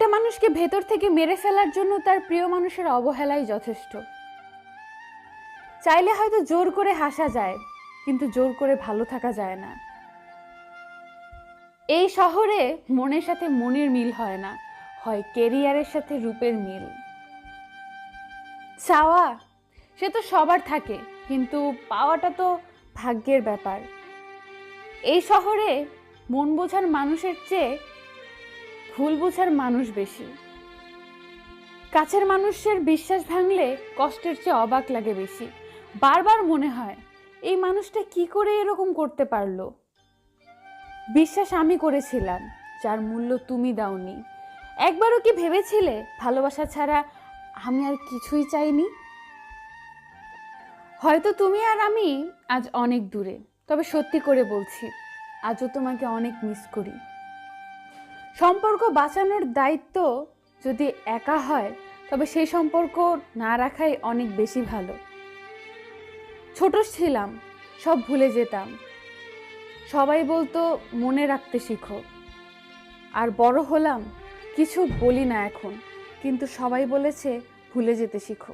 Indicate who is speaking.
Speaker 1: একটা মানুষকে ভেতর থেকে মেরে ফেলার জন্য তার প্রিয় মানুষের অবহেলাই যথেষ্ট। চাইলে হয়তো জোর করে হাসা যায়, কিন্তু জোর করে ভালো থাকা যায় না। এই শহরে মনের সাথে মনের মিল হয় না, হয় কেরিয়ারের সাথে রূপের মিল। চাওয়া সে তো সবার থাকে, কিন্তু পাওয়াটা তো ভাগ্যের ব্যাপার। এই শহরে মন বোঝার মানুষের চেয়ে ভুল বোঝার মানুষ বেশি। কাছের মানুষের বিশ্বাস ভাঙলে কষ্টের চেয়ে অবাক লাগে বেশি। বারবার মনে হয় এই মানুষটা কি করে এরকম করতে পারলো। বিশ্বাস আমি করেছিলাম, যার মূল্য তুমি দাওনি। একবারও কি ভেবেছিলে ভালোবাসা ছাড়া আমি আর কিছুই চাইনি? হয়তো তুমি আর আমি আজ অনেক দূরে, তবে সত্যি করে বলছি আজও তোমাকে অনেক মিস করি। সম্পর্ক বাঁচানোর দায়িত্ব যদি একা হয়, তবে সেই সম্পর্ক না রাখাই অনেক বেশি ভালো। ছোট ছিলাম, সব ভুলে যেতাম। সবাই বলতো মনে রাখতে শিখো। আর বড় হলাম, কিছু বলি না এখন, কিন্তু সবাই বলেছে ভুলে যেতে শিখো।